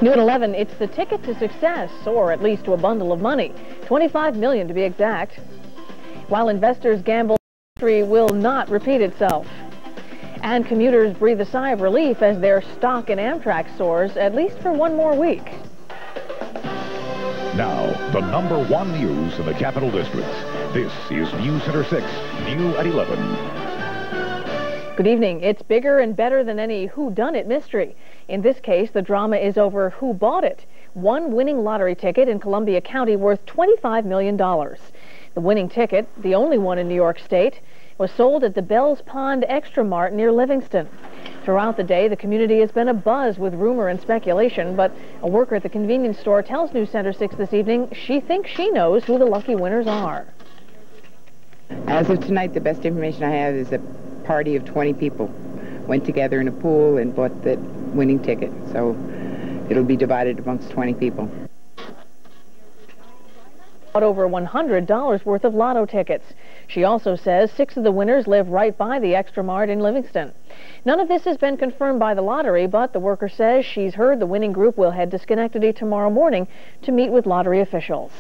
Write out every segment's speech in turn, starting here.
New at 11, it's the ticket to success, or at least to a bundle of money. $25 million to be exact. While investors gamble, history will not repeat itself. And commuters breathe a sigh of relief as their stock in Amtrak soars, at least for one more week. Now, the #1 news in the Capital District. This is NewsCenter 6, new at 11. Good evening. It's bigger and better than any whodunit mystery. In this case, the drama is over who bought it. One winning lottery ticket in Columbia County worth $25 million. The winning ticket, the only one in New York State, was sold at the Bells Pond Extra Mart near Livingston. Throughout the day, the community has been abuzz with rumor and speculation, but a worker at the convenience store tells NewsCenter 6 this evening she thinks she knows who the lucky winners are. As of tonight, the best information I have is a party of 20 people went together in a pool and bought the winning ticket. So it'll be divided amongst 20 people. Bought over $100 worth of lotto tickets. She also says 6 of the winners live right by the Extra Mart in Livingston. None of this has been confirmed by the lottery, but the worker says she's heard the winning group will head to Schenectady tomorrow morning to meet with lottery officials.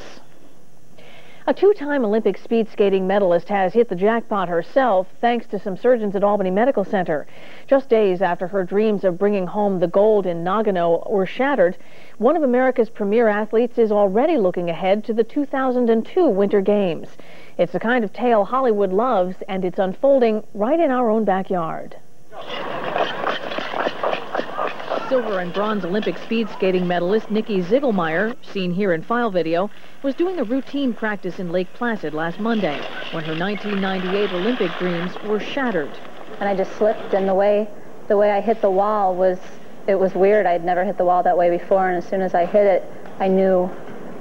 A 2-time Olympic speed skating medalist has hit the jackpot herself thanks to some surgeons at Albany Medical Center. Just days after her dreams of bringing home the gold in Nagano were shattered, one of America's premier athletes is already looking ahead to the 2002 Winter Games. It's the kind of tale Hollywood loves, and it's unfolding right in our own backyard. Silver and bronze Olympic speed skating medalist Nikki Ziegelmeyer, seen here in file video, was doing a routine practice in Lake Placid last Monday when her 1998 Olympic dreams were shattered. And I just slipped, and the way I hit the wall was weird. I'd never hit the wall that way before, and as soon as I hit it, I knew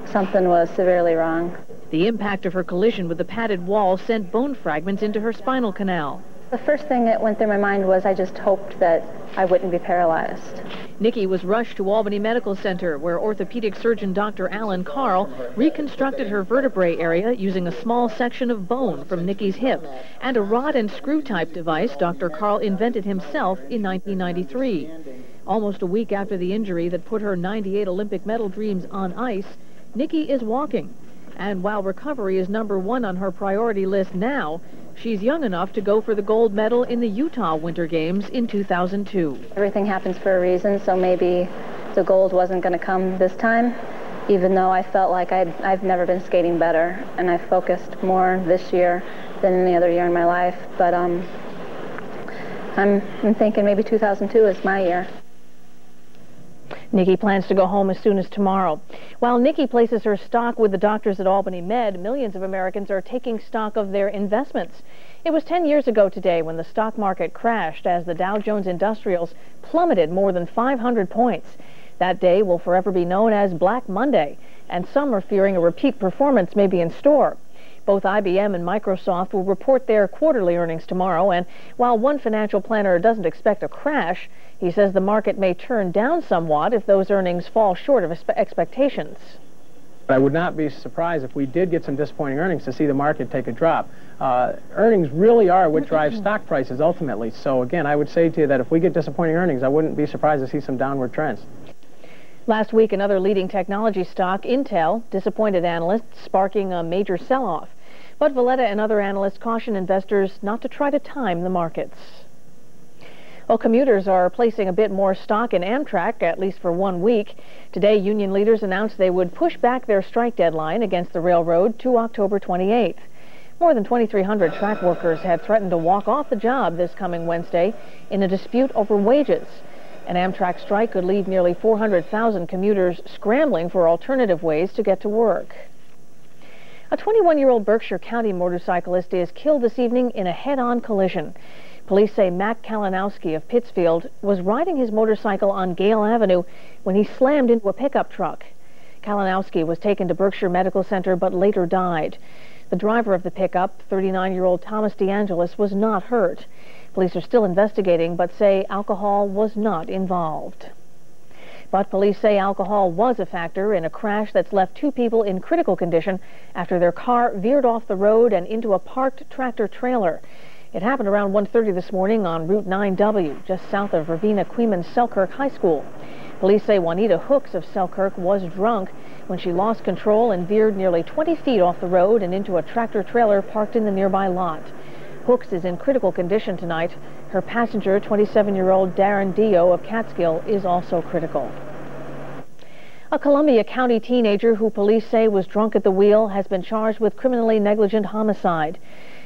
something was severely wrong. The impact of her collision with the padded wall sent bone fragments into her spinal canal. The first thing that went through my mind was I just hoped that I wouldn't be paralyzed. Nikki was rushed to Albany Medical Center, where orthopedic surgeon Dr. Alan Carl reconstructed her vertebrae area using a small section of bone from Nikki's hip and a rod and screw type device Dr. Carl invented himself in 1993. Almost a week after the injury that put her 98 Olympic medal dreams on ice, Nikki is walking. And while recovery is #1 on her priority list now, she's young enough to go for the gold medal in the Utah Winter Games in 2002. Everything happens for a reason, so maybe the gold wasn't going to come this time, even though I felt like I've never been skating better, and I focused more this year than any other year in my life. But I'm thinking maybe 2002 is my year. Nikki plans to go home as soon as tomorrow. While Nikki places her stock with the doctors at Albany Med, millions of Americans are taking stock of their investments. It was 10 years ago today when the stock market crashed as the Dow Jones Industrials plummeted more than 500 points. That day will forever be known as Black Monday, and some are fearing a repeat performance may be in store. Both IBM and Microsoft will report their quarterly earnings tomorrow, and while one financial planner doesn't expect a crash, he says the market may turn down somewhat if those earnings fall short of expectations. I would not be surprised if we did get some disappointing earnings to see the market take a drop. Earnings really are what drives stock prices ultimately. So again, I would say to you that if we get disappointing earnings, I wouldn't be surprised to see some downward trends. Last week, another leading technology stock, Intel, disappointed analysts, sparking a major sell-off. But Valletta and other analysts caution investors not to try to time the markets. Well, commuters are placing a bit more stock in Amtrak, at least for 1 week. Today, union leaders announced they would push back their strike deadline against the railroad to October 28th. More than 2,300 track workers have threatened to walk off the job this coming Wednesday in a dispute over wages. An Amtrak strike could leave nearly 400,000 commuters scrambling for alternative ways to get to work. A 21-year-old Berkshire County motorcyclist is killed this evening in a head-on collision. Police say Mac Kalinowski of Pittsfield was riding his motorcycle on Gale Avenue when he slammed into a pickup truck. Kalinowski was taken to Berkshire Medical Center but later died. The driver of the pickup, 39-year-old Thomas DeAngelis, was not hurt. Police are still investigating but say alcohol was not involved. But police say alcohol was a factor in a crash that's left 2 people in critical condition after their car veered off the road and into a parked tractor-trailer. It happened around 1:30 this morning on Route 9W, just south of Ravenna Queeman Selkirk High School. Police say Juanita Hooks of Selkirk was drunk when she lost control and veered nearly 20 feet off the road and into a tractor-trailer parked in the nearby lot. Hooks is in critical condition tonight. Her passenger, 27-year-old Darren Dio of Catskill, is also critical. A Columbia County teenager who police say was drunk at the wheel has been charged with criminally negligent homicide.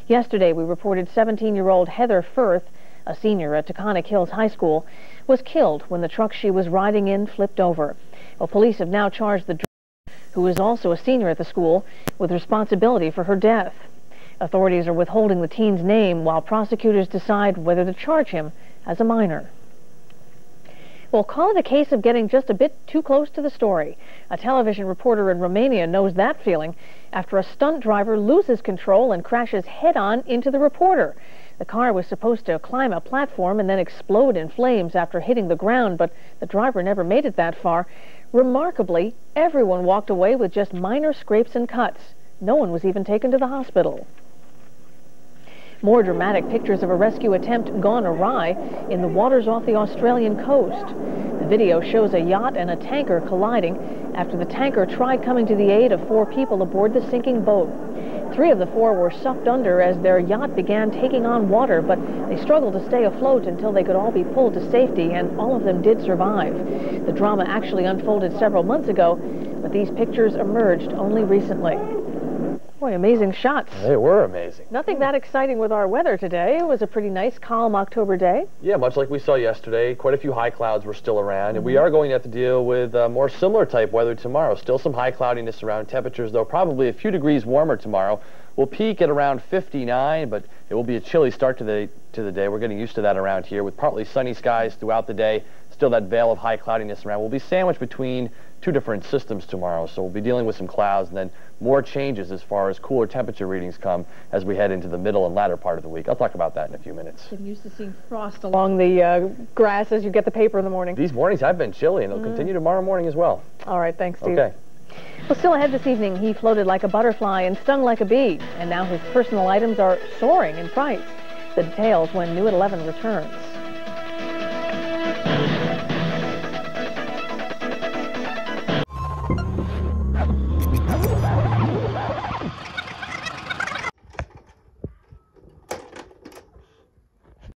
Yesterday, we reported 17-year-old Heather Firth, a senior at Taconic Hills High School, was killed when the truck she was riding in flipped over. Well, police have now charged the driver, who is also a senior at the school, with responsibility for her death. Authorities are withholding the teen's name while prosecutors decide whether to charge him as a minor. Well, call it a case of getting just a bit too close to the story. A television reporter in Romania knows that feeling after a stunt driver loses control and crashes head-on into the reporter. The car was supposed to climb a platform and then explode in flames after hitting the ground, but the driver never made it that far. Remarkably, everyone walked away with just minor scrapes and cuts. No one was even taken to the hospital. More dramatic pictures of a rescue attempt gone awry in the waters off the Australian coast. The video shows a yacht and a tanker colliding after the tanker tried coming to the aid of 4 people aboard the sinking boat. 3 of the 4 were sucked under as their yacht began taking on water, but they struggled to stay afloat until they could all be pulled to safety, and all of them did survive. The drama actually unfolded several months ago, but these pictures emerged only recently. Boy, amazing shots. They were amazing. Nothing that exciting with our weather today. It was a pretty nice, calm October day. Yeah, much like we saw yesterday. Quite a few high clouds were still around, and we are going to have to deal with more similar type weather tomorrow. Still some high cloudiness around. Temperatures, though, probably a few degrees warmer tomorrow. We'll peak at around 59, but it will be a chilly start to the day. We're getting used to that around here with partly sunny skies throughout the day. Still that veil of high cloudiness around. We'll be sandwiched between 2 different systems tomorrow, so we'll be dealing with some clouds and then more changes as far as cooler temperature readings come as we head into the middle and latter part of the week. I'll talk about that in a few minutes. I'm used to seeing frost along the grass as you get the paper in the morning. These mornings have been chilly, and they'll continue tomorrow morning as well. All right, thanks, Steve. Okay. Well, still ahead this evening, he floated like a butterfly and stung like a bee, and now his personal items are soaring in price. The details when New at 11 returns.